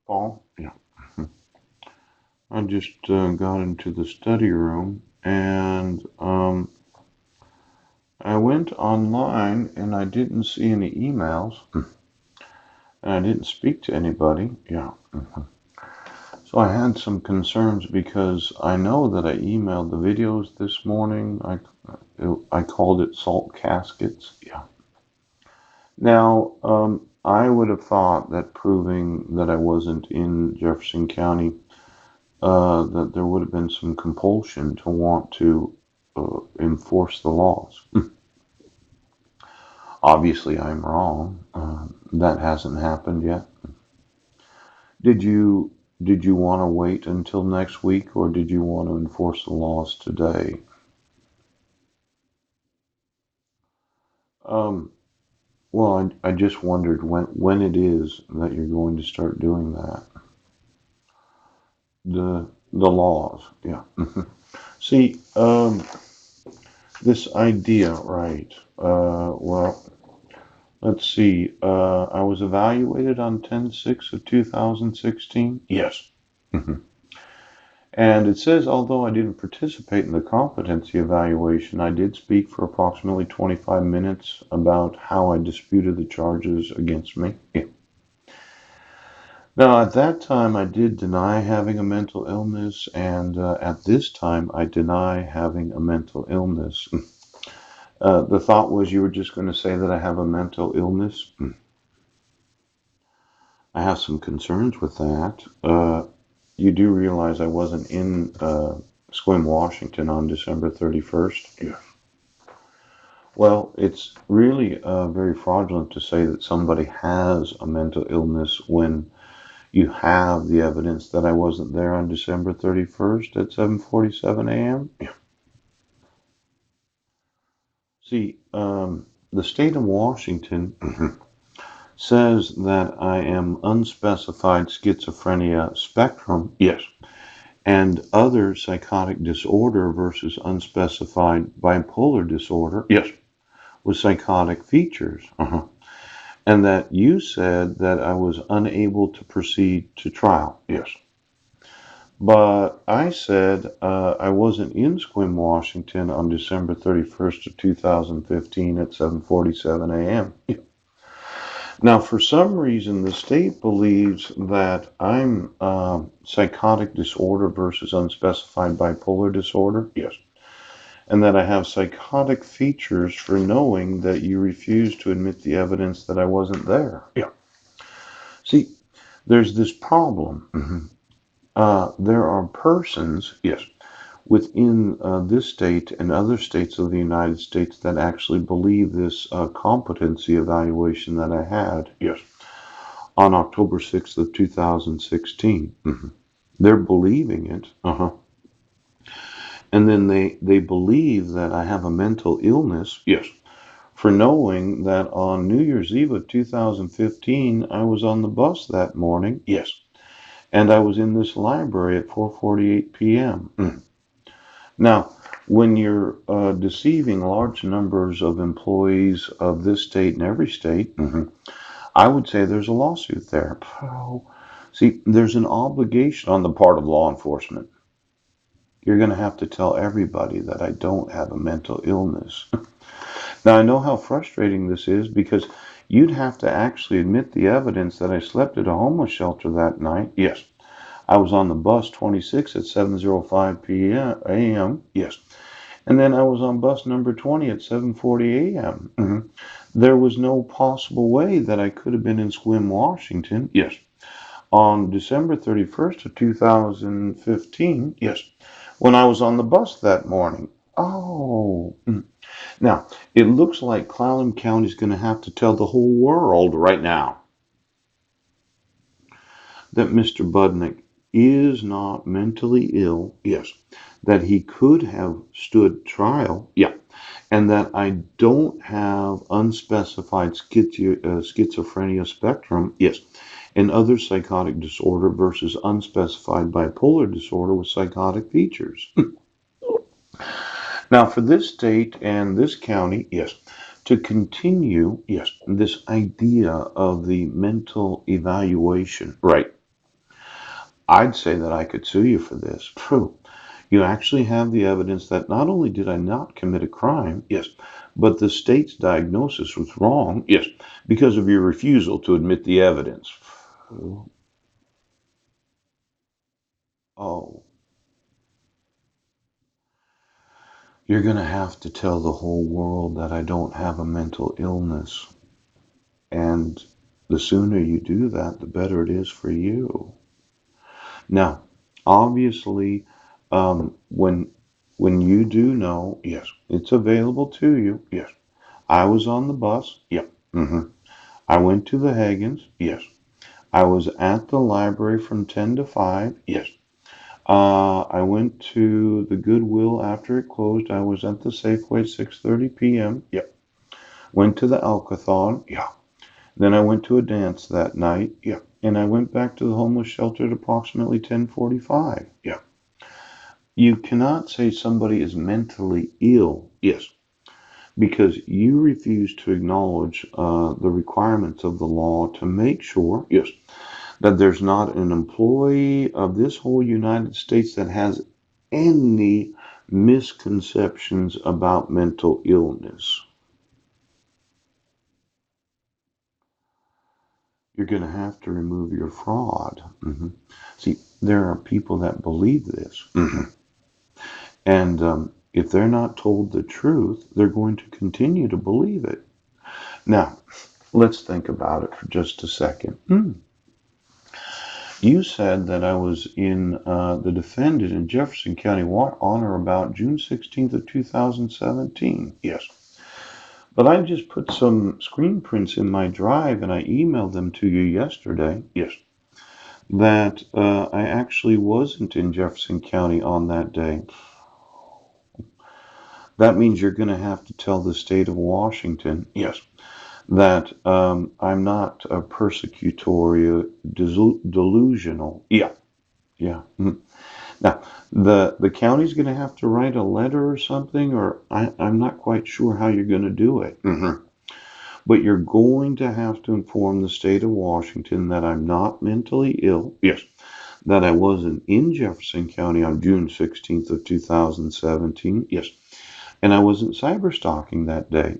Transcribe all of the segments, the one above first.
Paul. Yeah. I just got into the study room and I went online and I didn't see any emails and I didn't speak to anybody. Yeah. So I had some concerns because I know that I emailed the videos this morning. I called it salt caskets. Yeah. Now, I would have thought that proving that I wasn't in Jefferson County, that there would have been some compulsion to want to enforce the laws. Obviously, I'm wrong. That hasn't happened yet. Did you did you want to wait until next week, or did you want to enforce the laws today? Um, well, I just wondered when it is that you're going to start doing that. The laws, yeah. See, this idea, right? Well, let's see. I was evaluated on 10/6 of 2016. Yes. Mhm. And it says, although I didn't participate in the competency evaluation, I did speak for approximately 25 minutes about how I disputed the charges against me. Yeah. Now, at that time, I did deny having a mental illness, and at this time, I deny having a mental illness. The thought was you were just going to say that I have a mental illness. I have some concerns with that. You do realize I wasn't in Sequim, Washington on December 31st? Yeah. Well, it's really very fraudulent to say that somebody has a mental illness when you have the evidence that I wasn't there on December 31st at 7:47 a.m. Yeah. See, the state of Washington says that I am unspecified schizophrenia spectrum. Yes. And other psychotic disorder versus unspecified bipolar disorder. Yes. With psychotic features. And that you said that I was unable to proceed to trial. Yes. But I said I wasn't in Sequim, Washington on December 31st of 2015 at 7:47 a.m. Now, for some reason, the state believes that I'm psychotic disorder versus unspecified bipolar disorder. Yes. And that I have psychotic features for knowing that you refuse to admit the evidence that I wasn't there. Yeah. See, there's this problem. There are persons, yes, within this state and other states of the United States that actually believe this competency evaluation that I had, yes, on October 6th of 2016. They're believing it. And then they believe that I have a mental illness, yes, for knowing that on New Year's Eve of 2015, I was on the bus that morning, yes, and I was in this library at 4:48 p.m. Now, when you're deceiving large numbers of employees of this state and every state, I would say there's a lawsuit there. Oh, see, there's an obligation on the part of law enforcement. You're going to have to tell everybody that I don't have a mental illness. Now, I know how frustrating this is because you'd have to actually admit the evidence that I slept at a homeless shelter that night. Yes. I was on the bus 26 at 7:05 p.m. a.m. Yes. And then I was on bus number 20 at 7:40 a.m. There was no possible way that I could have been in Sequim, Washington. Yes. On December 31st of 2015. Yes. When I was on the bus that morning. Oh. Now, it looks like Clallam County is going to have to tell the whole world right now that Mr. Budnick is not mentally ill. Yes. That he could have stood trial. Yeah. And that I don't have unspecified schizophrenia spectrum. Yes. And other psychotic disorder versus unspecified bipolar disorder with psychotic features. Now, for this state and this county, yes, to continue, yes, this idea of the mental evaluation, right? I'd say that I could sue you for this. True. You actually have the evidence that not only did I not commit a crime, yes, but the state's diagnosis was wrong, yes, because of your refusal to admit the evidence. Oh, you're going to have to tell the whole world that I don't have a mental illness. And the sooner you do that, the better it is for you. Now, obviously, when you do know, yes, it's available to you. Yes, I was on the bus. Yep. I went to the Hagens. Yes. I was at the library from 10 to 5. Yes. I went to the Goodwill after it closed. I was at the Safeway at 6:30 p.m. Yep. Went to the Alcathon. Yeah. Then I went to a dance that night. Yeah. And I went back to the homeless shelter at approximately 10:45. Yeah. You cannot say somebody is mentally ill. Yes. Because you refuse to acknowledge the requirements of the law to make sure, yes, that there's not an employee of this whole United States that has any misconceptions about mental illness. You're going to have to remove your fraud. See, there are people that believe this. And if they're not told the truth, they're going to continue to believe it. Now, let's think about it for just a second. You said that I was in the defendant in Jefferson County on or about June 16th of 2017. Yes. But I just put some screen prints in my drive and I emailed them to you yesterday. Yes. That I actually wasn't in Jefferson County on that day. That means you're going to have to tell the state of Washington, yes, that I'm not persecutory, delusional. Yeah, yeah. Now, the county's going to have to write a letter or something, or I'm not quite sure how you're going to do it. But you're going to have to inform the state of Washington that I'm not mentally ill. Yes. That I wasn't in Jefferson County on June 16th of 2017. Yes. And I wasn't cyber stalking that day.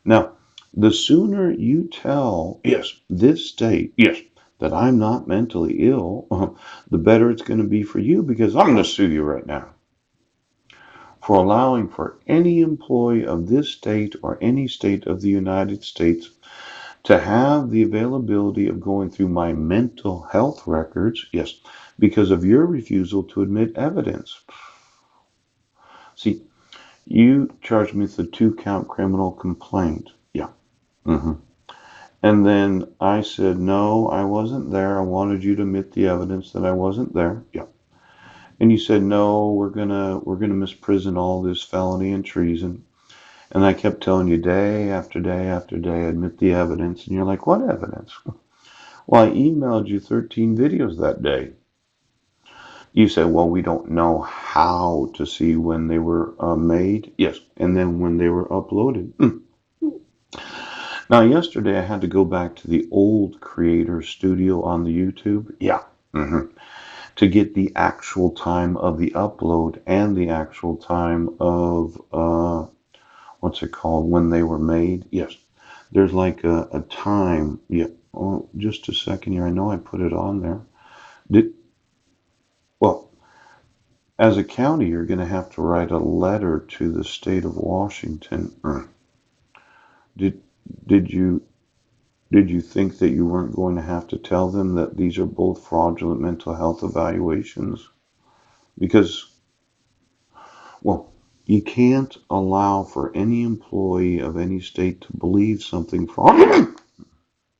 Now, the sooner you tell, yes, this state, yes, that I'm not mentally ill, the better it's going to be for you because I'm going to sue you right now for allowing for any employee of this state or any state of the United States to have the availability of going through my mental health records, yes, because of your refusal to admit evidence. See, you charged me with a 2-count criminal complaint. Yeah. And then I said, no, I wasn't there. I wanted you to admit the evidence that I wasn't there. Yeah. And you said, no, we're gonna misprison all this felony and treason. And I kept telling you day after day after day, admit the evidence. And you're like, what evidence? Well, I emailed you 13 videos that day. You said, well, we don't know how to see when they were made. Yes. And then when they were uploaded. Now, yesterday I had to go back to the old Creator Studio on the YouTube. Yeah. To get the actual time of the upload and the actual time of, what's it called, when they were made. Yes. There's like a time. Yeah. Oh, just a second here. I know I put it on there. Well, as a county, you're going to have to write a letter to the state of Washington. Did did you Did you think that you weren't going to have to tell them that these are both fraudulent mental health evaluations? Because, well, you can't allow for any employee of any state to believe something fraudulent.